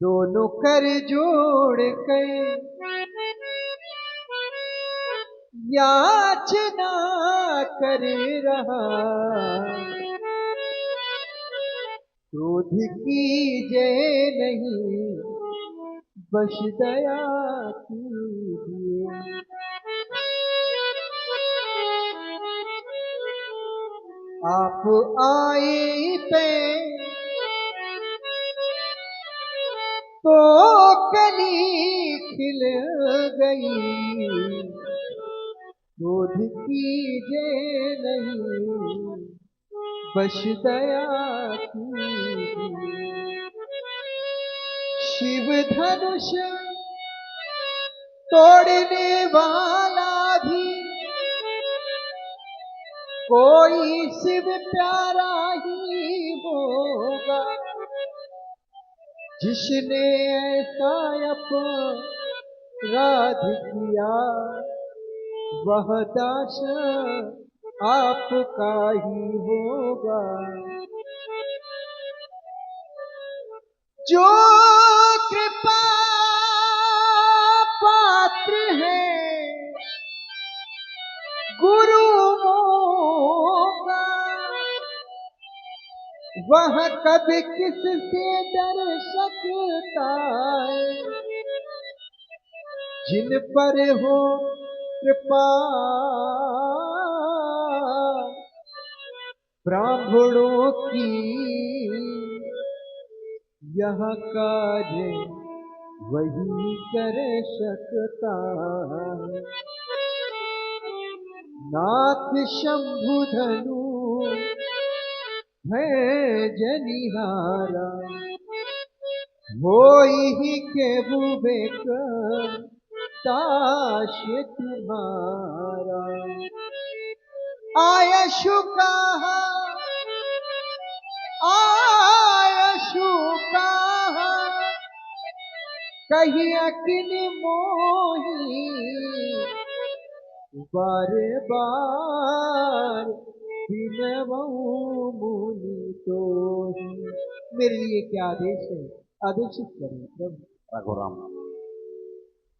दोनों कर जोड़ कर याचना कर रहा, क्रोध कीजिए नहीं बस दया कीजिए। आप आए पे तो कली खिल गई, क्रोध कीजिए नहीं बस दया कीजिए। शिव धनुष तोड़ने वाला भी कोई शिव प्यारा ही होगा, जिसने ऐसा अपराध किया वह दास आपका ही होगा। जो कृपा पात्र है गुरुओं का, वह कभी किससे डर सकता है। जिन पर हो कृपा ब्राह्मणों की, यह कार्य वही कर सकता है। नाथ शंभु धनु है जनिहारा, होई के विवेक दास तुम्हारा। आयशु कहा आयशु कहा कही अकिन मोही, बारे बार मुनि तो। मेरे लिए क्या आदेश है, आदेशित करें प्रभु। राघोराम,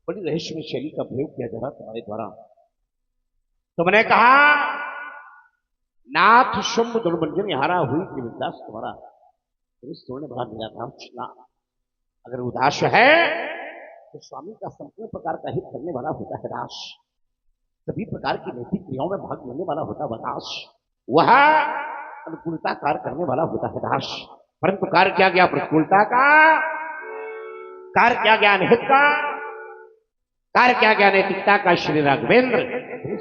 बड़ी रहस्यमय शैली का प्रयोग किया जा रहा तुम्हारे द्वारा। तुमने कहा नाथ शुंभ दुर्मंजन हारा हुई त्रिविदास तुम्हारा। तुमने बड़ा निराधार छिला। अगर उदास है तो स्वामी का संपूर्ण प्रकार का हित करने वाला होता है दास, सभी प्रकार की नैतिक क्रियाओं में भाग लेने वाला होता है दास, वह अनुकूलता कार्य करने वाला होता है दास। परंतु कार्य क्या गया प्रतिकूलता का, कार्य क्या गया अनहित का, कार्य क्या गया नैतिकता का। श्री राघवेंद्र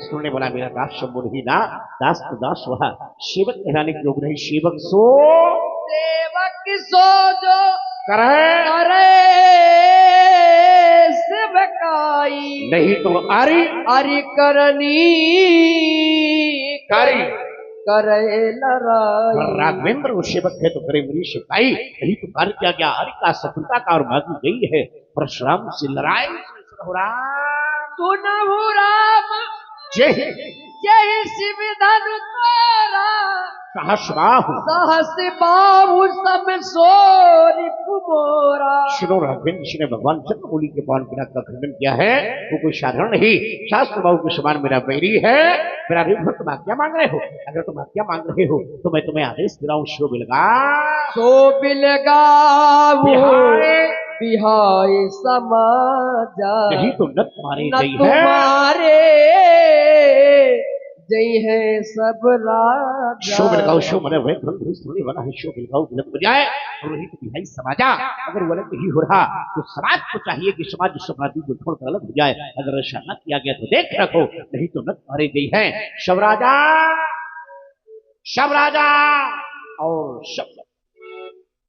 सुनने वाला मेरा दास शंभु नहीं ना, दास तो दास वह सेवक कहलाने के योग नहीं। सेवक सो जो करे सेवकाई, नहीं तो आरी अरि करनी कारी करे लड़ाई। राघवेंद्र वो सेवक है तो करे मेरी शिकाई, नहीं तो कार्य क्या गया हरि का सफलता का और भागी गई है परशुराम से लड़ाई। सुनहु राम जय जय शिव धनु तोरा, सहस बाहु सहस बाहु सब सोरी कुमोरा। सुनो राघवेंद्र जी ने भगवान चंद्रमौली के पावन पिता का खंडन किया है, वो कोई साधारण नहीं, शास्त्र बाहु के समान मेरा बैरी है। मेरा रिभर तुम आज्ञा मांग रहे हो, अगर तुम आज्ञा मांग रहे हो तो मैं तुम्हें आदेश दे रहा हूँ। शो बिलगा बिहाय समाजा, यही तो न तुम्हारे न जय है, तुम्हारे जय है सब राजा। शो बिलगाओ शो मने वे सुनने वाला है। शो बिलगाओ बिलग बजाए रोहित बिहाई समाजा। अगर वो अलग नहीं हो रहा तो समाज को चाहिए कि समाज इस अपराधी को छोड़कर अलग हो जाए। अगर ऐसा न किया गया तो देख रखो, नहीं तो न तुम्हारे जय है। शवराजा शवराजा और शब्द।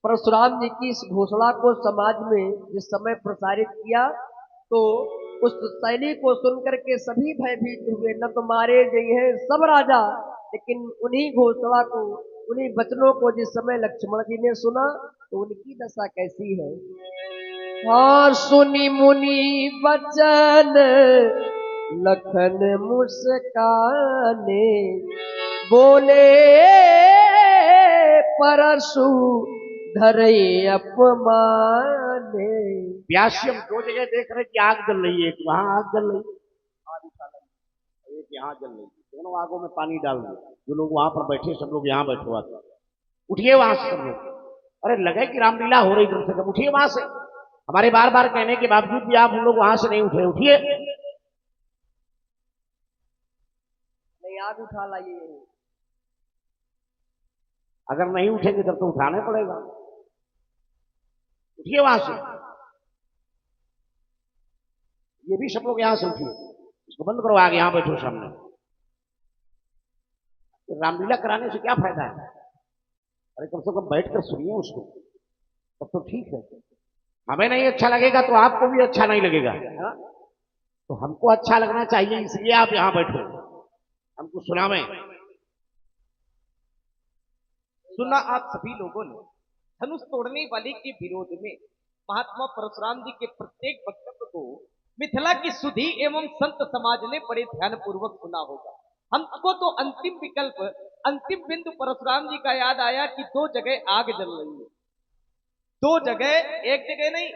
परशुराम जी की इस घोषणा को समाज में जिस समय प्रसारित किया तो उस शैली को सुनकर के सभी भयभीत हुए। न तुम्हारे जय है सब राजा, लेकिन उन्हीं घोषणा को, उन्हीं वचनों को जिस समय लक्ष्मण जी ने सुना तो उनकी दशा कैसी है। हाँ सुनी मुनि वचन लखन मुस्काने, बोले परशु धरे अपमाने। व्यासी हम दो जगह देख रहे हैं कि आग जल रही है, एक वहां आग जल रही है, एक यहाँ जल रही है, दोनों आगों में पानी डाल दो। जो लोग वहां पर बैठे सब लोग यहाँ बैठे हुआ थे, उठिए वहां से सब लोग। अरे लगे कि रामलीला हो रही कम से कम उठिए वहां से। हमारे बार बार कहने के बावजूद भी आप हम लोग वहां से नहीं उठे, उठिए। नहीं, आग उठा लाइए। अगर नहीं उठेंगे तब तो उठाने पड़ेगा। उठिए वहां से, ये भी सब लोग यहां से उठिए, इसको बंद करो, आगे यहां बैठो सामने। रामलीला कराने से क्या फायदा है? अरे कम से कम बैठकर सुनिए उसको, तब तो ठीक है। हमें नहीं अच्छा लगेगा तो आपको भी अच्छा नहीं लगेगा, है? तो हमको अच्छा लगना चाहिए, इसलिए आप यहां बैठो, हमको सुनावे। सुना आप सभी लोगों ने धनुष तोड़ने वाले के विरोध में महात्मा परशुराम जी के प्रत्येक वक्तव्य को मिथिला की सुधी एवं संत समाज ने बड़े ध्यान पूर्वक सुना होगा। हमको तो अंतिम विकल्प, अंतिम बिंदु परशुराम जी का याद आया कि दो जगह आग जल रही है, दो जगह, एक जगह नहीं,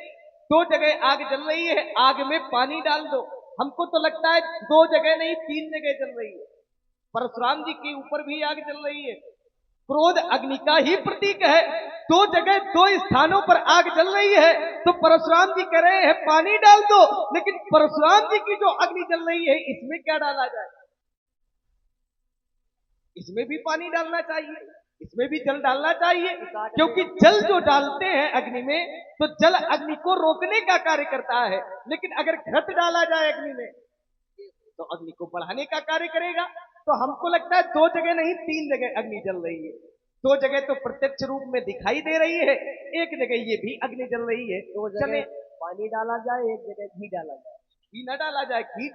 दो जगह आग जल रही है, आग में पानी डाल दो। हमको तो लगता है दो जगह नहीं, तीन जगह जल रही है। परशुराम जी के ऊपर भी आग जल रही है। क्रोध अग्नि का ही प्रतीक है, दो जगह दो स्थानों पर आग जल रही है, तो परशुराम जी कह रहे हैं पानी डाल दो। लेकिन परशुराम जी की जो अग्नि जल रही है, इसमें क्या डाला जाए? इसमें भी पानी डालना चाहिए, इसमें भी जल डालना चाहिए, क्योंकि जल जो डालते हैं अग्नि में, तो जल अग्नि को रोकने का कार्य करता है। लेकिन अगर घृत डाला जाए अग्नि में, तो अग्नि को बढ़ाने का कार्य करेगा। तो हमको लगता है दो जगह नहीं, तीन जगह अग्नि जल रही है। दो जगह तो प्रत्यक्ष रूप में दिखाई दे रही है, एक जगह ये भी अग्नि जल रही है। दो चले जगह पानी डाला जाए, एक जगह घी डाला जाए। घी न डाला जाए, घी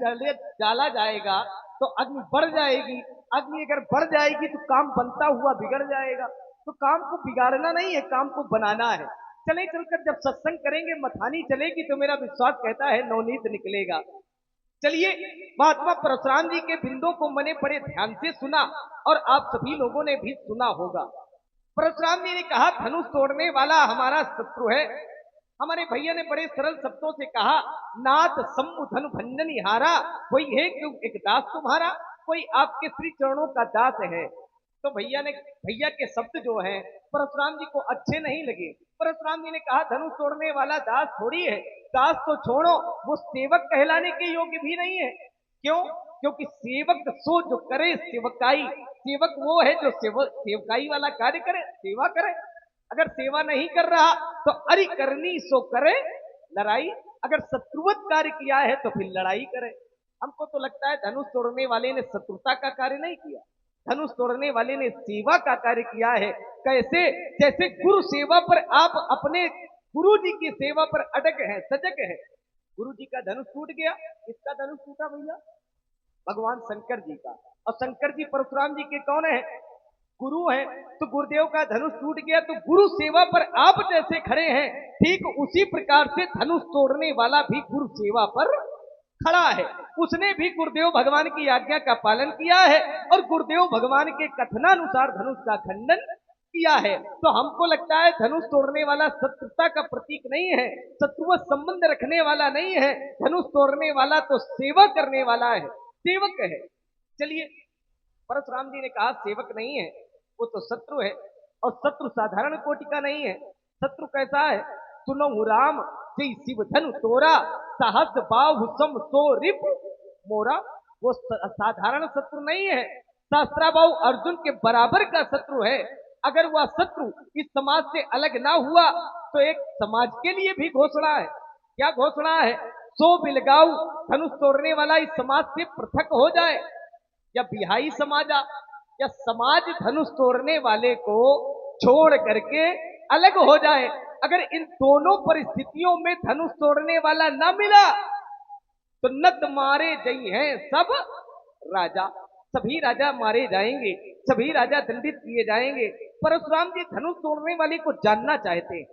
डाला जाएगा तो अग्नि बढ़ जाएगी। अग्नि अगर बढ़ जाएगी तो काम बनता हुआ बिगड़ जाएगा। तो काम को बिगाड़ना नहीं है, काम को बनाना है। चले चलकर जब सत्संग करेंगे, मथानी चलेगी, तो मेरा विश्वास कहता है नवनीत निकलेगा। चलिए, महात्मा परशुराम जी के बिंदों को मैंने बड़े ध्यान से सुना और आप सभी लोगों ने भी सुना होगा। परशुराम जी ने कहा धनुष तोड़ने वाला हमारा शत्रु है। हमारे भैया ने बड़े सरल शब्दों से कहा, नाथ सम्मु धनु भंजन हारा, कोई है क्यों एक दास तुम्हारा, कोई आपके श्री चरणों का दास है। तो भैया के शब्द जो हैं परशुराम जी को अच्छे नहीं लगे। परशुराम जी ने कहा धनुष तोड़ने वाला दास थोड़ी है, दास तो छोड़ो, वो सेवक कहलाने के योग्य भी नहीं है। क्यों? क्योंकि सेवक सो जो करे सेवकाई, सेवक वो है जो सेवकाई वाला कार्य करे, सेवा करे। अगर सेवा नहीं कर रहा तो अरि करनी सो करे लड़ाई, अगर शत्रुवत कार्य किया है तो फिर लड़ाई करे। हमको तो लगता है धनुष तोड़ने वाले ने शत्रुता का कार्य नहीं किया, धनुष तोड़ने वाले ने सेवा का कार्य किया है। कैसे? जैसे गुरु सेवा पर आप अपने गुरु जी की सेवा पर अटक है, सजग है। गुरु जी का धनुष टूट गया, किसका धनुष टूटा भैया? भगवान शंकर जी का। और शंकर जी परशुराम जी के कौन है? गुरु है। तो गुरुदेव का धनुष टूट गया, तो गुरु सेवा पर आप जैसे खड़े हैं, ठीक उसी प्रकार से धनुष तोड़ने वाला भी गुरु सेवा पर खड़ा है। उसने भी गुरुदेव भगवान की आज्ञा का पालन किया है और गुरुदेव भगवान के कथनानुसार धनुष का खंडन किया है। तो हमको लगता है धनुष तोड़ने वाला शत्रुता का प्रतीक नहीं है, शत्रुव संबंध रखने वाला नहीं है। धनुष तोड़ने वाला तो सेवा करने वाला है, सेवक है। चलिए, परशुराम जी ने कहा सेवक नहीं है, वो तो शत्रु है। और शत्रु साधारण कोटि का नहीं है। शत्रु कैसा है? सुनो राम जय शिव धनु तोरा, साहस बाहु सम सो रिप मोरा। वो साधारण शत्रु नहीं है, सहस्त्राबाहु अर्जुन के बराबर का शत्रु है। अगर वह शत्रु इस समाज से अलग ना हुआ तो एक समाज के लिए भी घोषणा है। क्या घोषणा है? सो बिलगाऊ, धनुष तोड़ने वाला इस समाज से पृथक हो जाए, या बिहाई समाजा, या समाज धनुष तोड़ने वाले को छोड़ करके अलग हो जाए। अगर इन दोनों परिस्थितियों में धनुष तोड़ने वाला न मिला तो नत मारे जई हैं सब राजा, सभी राजा मारे जाएंगे, सभी राजा दंडित किए जाएंगे। परशुराम जी धनुष तोड़ने वाले को जानना चाहते हैं,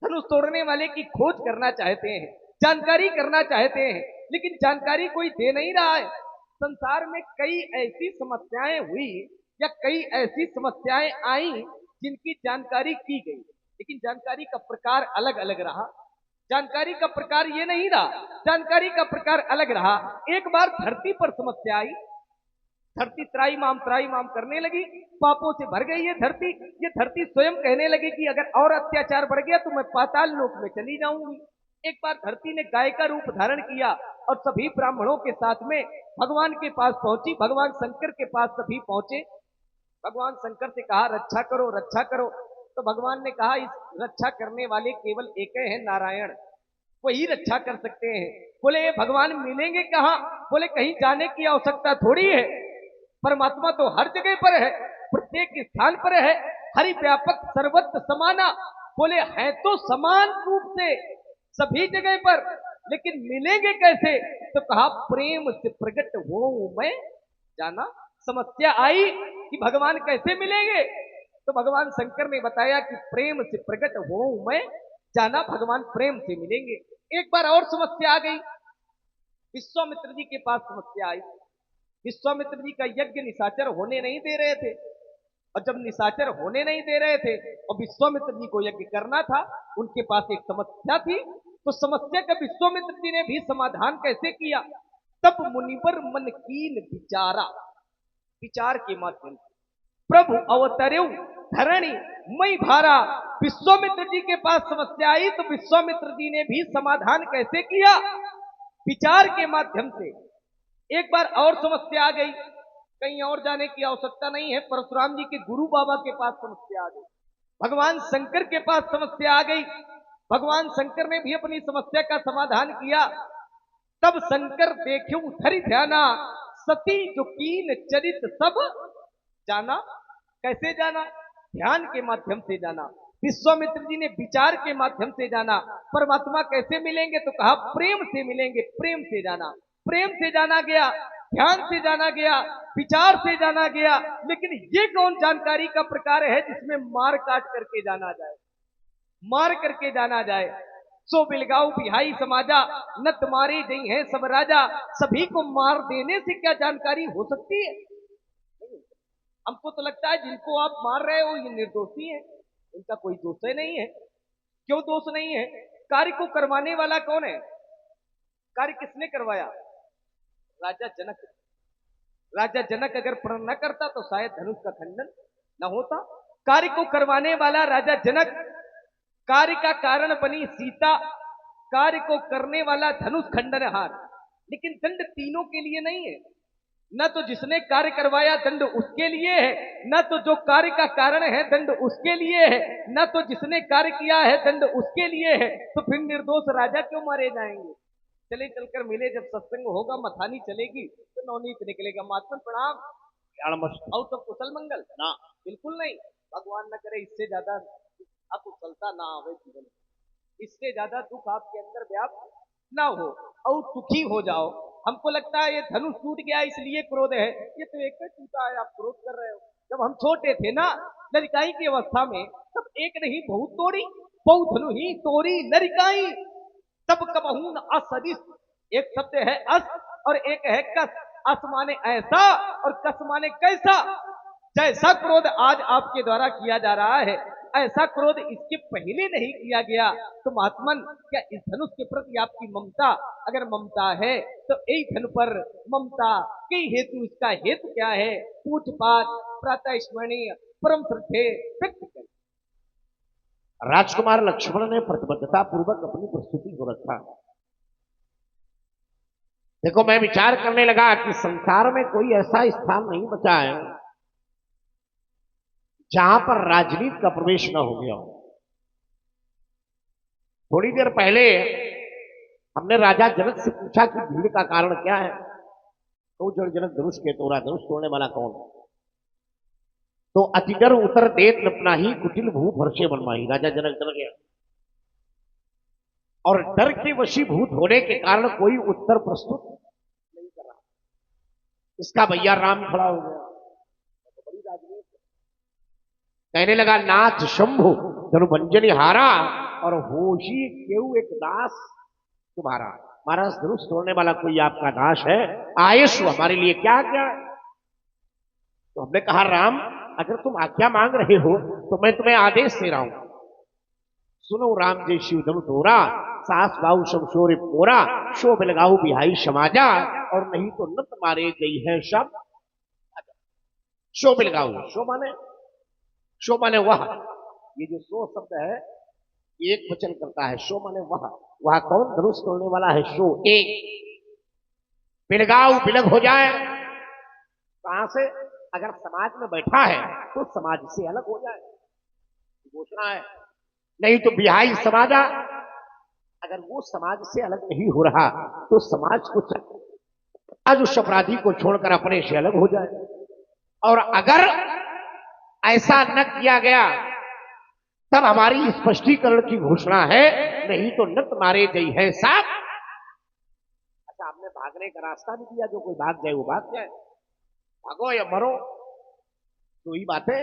धनुष तोड़ने वाले की खोज करना चाहते हैं, जानकारी करना चाहते हैं, लेकिन जानकारी कोई दे नहीं रहा है। संसार में कई ऐसी समस्याएं हुई या कई ऐसी समस्याएं आई जिनकी जानकारी की गई, लेकिन जानकारी का प्रकार अलग अलग रहा। जानकारी का प्रकार ये नहीं रहा, जानकारी का प्रकार अलग रहा। एक बार धरती पर समस्या आई, धरती त्राईमाम करने लगी, पापों से भर गई है धरती। ये धरती स्वयं कहने लगी कि अगर और अत्याचार बढ़ गया तो मैं पाताल लोक में चली जाऊंगी। एक बार धरती ने गाय का रूप धारण किया और सभी ब्राह्मणों के साथ में भगवान के पास पहुंची, भगवान शंकर के पास सभी पहुंचे। भगवान शंकर से कहा रक्षा करो रक्षा करो। तो भगवान ने कहा इस रक्षा करने वाले केवल एक है नारायण, वही रक्षा कर सकते हैं। बोले ये भगवान मिलेंगे कहाँ? बोले कहीं जाने की आवश्यकता थोड़ी है, परमात्मा तो हर जगह पर है, प्रत्येक स्थान पर है, हरि व्यापक सर्वत्र समाना। बोले है तो समान रूप से सभी जगह पर, लेकिन मिलेंगे कैसे? तो कहा प्रेम से प्रकट हो मैं जाना। समस्या आई कि भगवान कैसे मिलेंगे, तो भगवान शंकर ने बताया कि प्रेम से प्रकट हो मैं जाना, भगवान प्रेम से मिलेंगे। एक बार और समस्या आ गई, विश्वामित्र जी के पास समस्या आई। विश्वामित्र जी का यज्ञ निशाचर होने नहीं दे रहे थे, और जब निशाचर होने नहीं दे रहे थे और विश्वामित्र जी को यज्ञ करना था, उनके पास एक समस्या थी। तो समस्या का विश्वामित्र जी ने भी समाधान कैसे किया? तब मुनिवर मन कीन विचारा, विचार के माध्यम से प्रभु अवतरेउ धरणी मई भारा। विश्वामित्र जी के पास समस्या आई तो विश्वामित्र जी ने भी समाधान कैसे किया? विचार के माध्यम से। एक बार और समस्या आ गई, कहीं और जाने की आवश्यकता नहीं है, परशुराम जी के गुरु बाबा के पास समस्या आ गई, भगवान शंकर के पास समस्या आ गई। भगवान शंकर ने भी अपनी समस्या का समाधान किया। तब शंकर देख्यू धरि ध्याना, सती जो कीन चरित सब जाना। कैसे जाना? ध्यान के माध्यम से जाना। विश्वामित्र जी ने विचार के माध्यम से जाना। परमात्मा कैसे मिलेंगे? तो कहा प्रेम से मिलेंगे, प्रेम से जाना। प्रेम से जाना गया, ध्यान से जाना गया, विचार से जाना गया। लेकिन ये कौन जानकारी का प्रकार है जिसमें मार काट करके जाना जाए, मार करके जाना जाए? सो बिलगाऊ बिहाई समाजा, न तुम्हारे जई है सब राजा। सभी को मार देने से क्या जानकारी हो सकती है? हमको तो लगता है जिनको आप मार रहे हो ये निर्दोषी है, इनका कोई दोष नहीं है। क्यों दोष नहीं है? कार्य को करवाने वाला कौन है? कार्य किसने करवाया? राजा जनक। राजा जनक अगर प्रण न करता तो शायद धनुष का खंडन न होता। कार्य को करवाने वाला राजा जनक, कार्य का कारण बनी सीता, कार्य को करने वाला धनुष खंडनहार। लेकिन दंड तीनों के लिए नहीं है, न तो जिसने कार्य करवाया दंड उसके लिए है, न तो जो कार्य का कारण है दंड उसके लिए है, न तो जिसने कार्य किया है दंड उसके लिए है। तो फिर निर्दोष राजा क्यों मारे जाएंगे? चले चलकर मिले, जब सत्संग होगा मथानी चलेगी तो नवनीत निकलेगा। महात्मा प्रणाम और सब कुशल मंगल ना? बिल्कुल नहीं, भगवान न करे इससे ज्यादा अकुशलता ना आवे जीवन, इससे ज्यादा दुख आपके अंदर व्याप्त ना हो और सुखी हो जाओ। हमको लगता है ये धनुष टूट गया इसलिए क्रोध है, ये तो एक टूटा है, आप क्रोध कर रहे हो। जब हम छोटे थे ना लड़काई की अवस्था में, तब एक नहीं बहुत तोड़ी, बहु धनु ही तोड़ी लड़काई, तब कबहून असदिश। एक शब्द है अस और एक है कस। अस माने ऐसा और कस माने कैसा। जैसा क्रोध आज आपके द्वारा किया जा रहा है, ऐसा क्रोध इसके पहले नहीं किया गया। तो महात्मन, क्या इस धनुष के प्रति आपकी ममता, अगर ममता है तो यही धन पर ममता के हेतु, इसका हेतु क्या है? पूछपाछ प्रातः स्मरणीय परम श्रद्धे व्यक्त करें। राजकुमार लक्ष्मण ने प्रतिबद्धता पूर्वक अपनी प्रस्तुति को रखा। देखो, मैं विचार करने लगा कि संसार में कोई ऐसा स्थान नहीं बचा है जहां पर राजनीति का प्रवेश न हो गया हो। थोड़ी देर पहले हमने राजा जनक से पूछा कि भीड़ का कारण क्या है, तो जड़ जनक धनुष के तोड़ा, धनुष तोड़ने वाला कौन? तो अतिडर उतर देत नपना ही कुटिल भूप हर्षे बनवाही। राजा जनक डर गया और डर के वशीभूत होने के कारण कोई उत्तर प्रस्तुत नहीं कर रहा। इसका भैया राम खड़ा हो गया, तो बड़ी राजनीति। कहने लगा, नाथ शंभु धनुभंजनी हारा और होशी केऊ एक दास तुम्हारा। महाराज, धनुष तोड़ने वाला कोई आपका दास है, आयेशु हमारे लिए क्या क्या? तो हमने कहा, राम अगर तुम आज्ञा मांग रहे हो तो मैं तुम्हें आदेश दे रहा हूं सुनो राम जय शिव धनु तोरा, सास बाऊ सब शोरे पोरा, शो बिलगाऊ बिहाई समाजा, और नहीं तो नत मारे गई है सब। शो बिलगाऊ, शो माने वह, ये जो शो शब्द है एक वचन करता है, शो माने वह कौन धनुष तोड़ने वाला है, शो एक। बिलगाऊ बिलग हो जाए कहां से, अगर समाज में बैठा है तो समाज से अलग हो जाए, घोषणा है। नहीं तो बिहाई समाजा, अगर वो समाज से अलग नहीं हो रहा तो समाज को आज उस अपराधी को छोड़कर अपने से अलग हो जाए। और अगर ऐसा न किया गया तब हमारी स्पष्टीकरण की घोषणा है, नहीं तो नत मारे गई है साहब। अच्छा, आपने भागने का रास्ता भी दिया, जो कोई भाग जाए वो भाग जाए, भागो या मरो, तो ही बात है।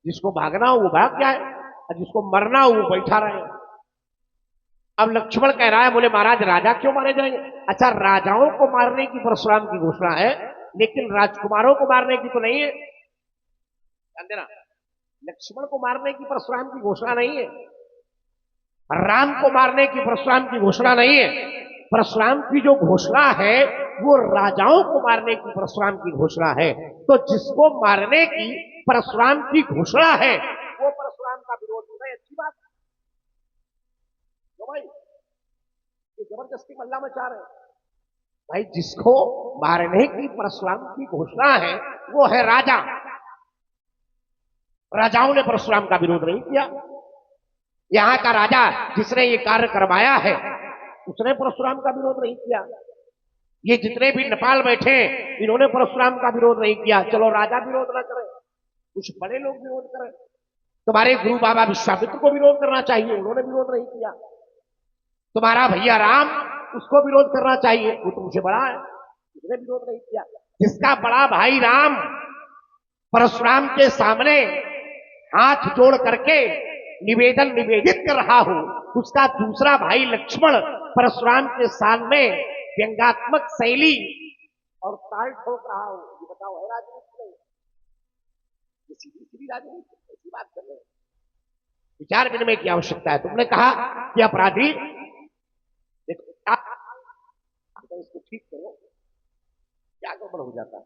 जिसको भागना हो वो भाग जाए और जिसको मरना हो वो बैठा रहे। अब लक्ष्मण कह रहा है, बोले महाराज राजा क्यों मारे जाएंगे? अच्छा, राजाओं को मारने की परशुराम की घोषणा है, लेकिन राजकुमारों को मारने की तो नहीं है। ध्यान देना, लक्ष्मण को मारने की परशुराम की घोषणा नहीं है, राम को मारने की परशुराम की घोषणा नहीं है। परशुराम की जो घोषणा है वो राजाओं को मारने की परशुराम की घोषणा है। तो जिसको मारने की परशुराम की घोषणा है वो परशुराम का विरोध होना है, अच्छी बात है। तो भाई ये जबरदस्ती मल्ला मचा रहे हैं भाई। जिसको मारने की परशुराम की घोषणा है वो है राजा। राजाओं ने परशुराम का विरोध नहीं किया। यहां का राजा जिसने ये कार्य करवाया है उसने परशुराम का विरोध नहीं किया। ये जितने भी नेपाल बैठे इन्होंने परशुराम का विरोध नहीं किया। चलो राजा विरोध ना करे, कुछ बड़े लोग विरोध करें। तुम्हारे गुरु बाबा विश्वामित्र को विरोध करना चाहिए, उन्होंने विरोध नहीं किया। तुम्हारा भैया राम, उसको विरोध करना चाहिए, वो तुमसे बड़ा है, उसने विरोध नहीं किया। जिसका बड़ा भाई राम परशुराम के सामने हाथ जोड़ करके निवेदित कर रहा हो, उसका दूसरा भाई लक्ष्मण परशुराम के सामने व्यंगात्मक शैली और ताल ठोक रहा हो, ये बताओ है राजनीति नहीं? ये सीधी सीधी राजनीति, ऐसी बात कर रहे हैं। विचार विनिमय की आवश्यकता है। तुमने कहा कि अपराधी, देखो तो इसको ठीक करो, क्या गड़बड़ हो जाता है।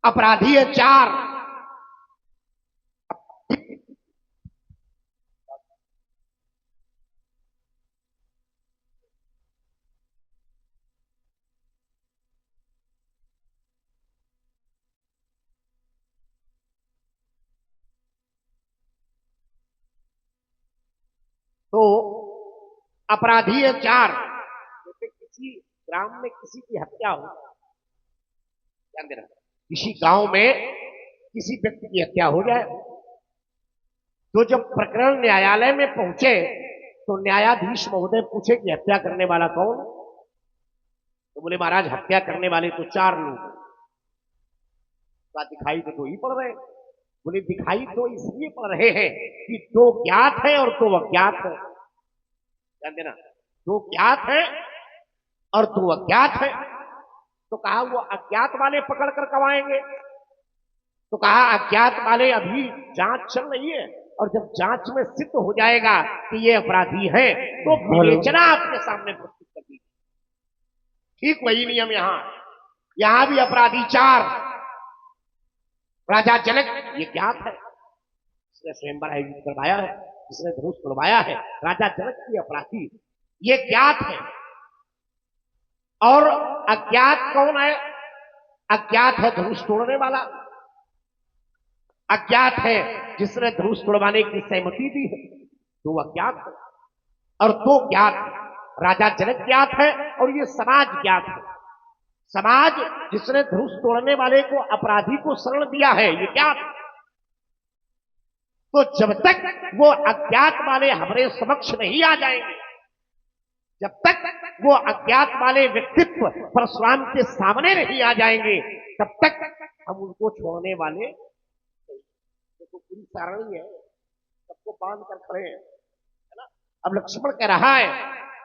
अपराधी है 4, तो अपराधी है 4। जैसे किसी ग्राम में किसी की हत्या हो, ध्यान देना, किसी गांव में किसी व्यक्ति की हत्या हो जाए तो जब प्रकरण न्यायालय में पहुंचे तो न्यायाधीश महोदय पूछे कि हत्या करने वाला कौन? तो बोले महाराज हत्या करने वाले तो 4 लोग, दिखाई तो 2 ही पड़ रहे। बोले दिखाई तो इसलिए पड़ रहे हैं कि 2 ज्ञात है और 2 अज्ञात है। ध्यान देना, 2 ज्ञात है और 2 अज्ञात है। तो कहा वो अज्ञात वाले पकड़ कर कवाएंगे, तो कहा अज्ञात वाले अभी जांच चल रही है और जब जांच में सिद्ध हो जाएगा कि ये अपराधी है तो विवेचना आपके सामने प्रस्तुत कर दी। ठीक वही नियम यहां भी अपराधी 4। राजा जनक ये ज्ञात है, जिसने स्वयंवर आयोजित करवाया है, जिसने धनुष तोड़वाया है, राजा जनक की अपराधी ये ज्ञात है। और अज्ञात कौन है? अज्ञात है धनुष तोड़ने वाला, अज्ञात है जिसने धनुष तोड़वाने की सहमति दी है। 2 अज्ञात है और 2 ज्ञात है। राजा जनक ज्ञात है और ये समाज ज्ञात है। समाज जिसने धनुष तोड़ने वाले को अपराधी को शरण दिया है ये ज्ञात। तो जब तक वो अज्ञात वाले हमारे समक्ष नहीं आ जाएंगे, जब तक वो अज्ञात वाले व्यक्तित्व परशुराम के सामने नहीं आ जाएंगे, तब तक हम उनको छोड़ने वाले तो पूरी सारणी है, सबको बांध कर खड़े हैं, है ना। अब लक्ष्मण कह रहा है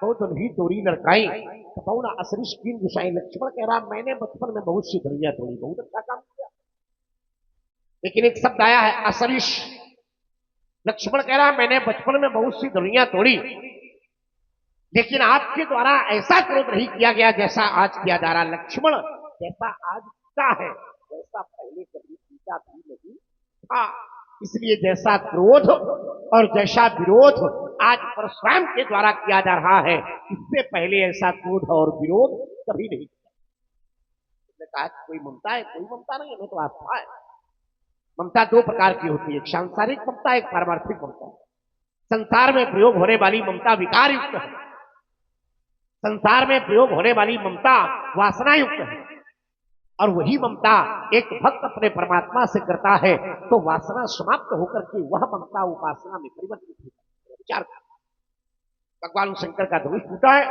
बहुत ही तोड़ी लड़काई कपौना असरिश कीन गुसाई। लक्ष्मण कह रहा मैंने बचपन में बहुत सी धरिया तोड़ी, बहुत अच्छा काम किया, लेकिन एक शब्द आया है असरिश। लक्ष्मण कह रहा मैंने बचपन में बहुत सी दुनिया तोड़ी, लेकिन आपके द्वारा ऐसा क्रोध नहीं किया गया जैसा आज किया जा रहा। लक्ष्मण, जैसा आज का है वैसा पहले कभी सीता भी नहीं था, इसलिए जैसा क्रोध और जैसा विरोध आज परशुराम के द्वारा किया जा रहा है, इससे पहले ऐसा क्रोध और विरोध कभी नहीं किया। उसने कहा कोई ममता है? कोई ममता नहीं, हमें तो आस्था है। ममता दो प्रकार की होती है, एक सांसारिक ममता, एक पारमार्थिक ममता। संसार में प्रयोग होने वाली ममता विकार युक्त है, संसार में प्रयोग होने वाली ममता वासना युक्त है, और वही ममता एक भक्त अपने परमात्मा से करता है तो वासना समाप्त होकर के वह ममता उपासना में परिवर्तित होती है। विचार, भगवान शंकर का धनुष टूटा है,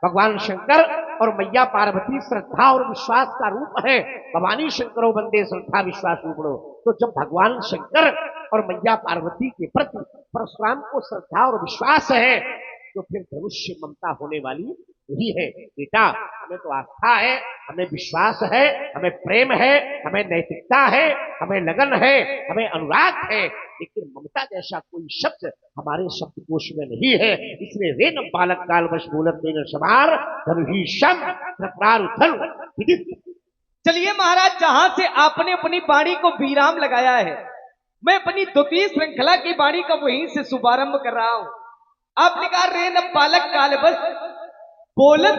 भगवान शंकर और मैया पार्वती श्रद्धा और विश्वास का रूप है। भवानी शंकरो वंदे श्रद्धा विश्वास रूपणो। तो जब भगवान शंकर और मैया पार्वती के प्रति परशुराम को श्रद्धा और विश्वास है, तो फिर धनुष्य ममता होने वाली यही है। बेटा, हमें तो आस्था है, हमें विश्वास है, हमें प्रेम है, हमें नैतिकता है, हमें लगन है, हमें अनुराग है, लेकिन ममता जैसा कोई शब्द हमारे शब्दकोश में नहीं है। इसलिए वे न बालक काल वश बोलत देन सवार धनुषम प्रप्रारुथल विदित। चलिए महाराज, जहां से आपने अपनी वाणी को विराम लगाया है, मैं अपनी द्वितीय श्रृंखला की वाणी का वहीं से शुभारंभ कर रहा हूं। आपने कहा रे न बालक काल बस बोलत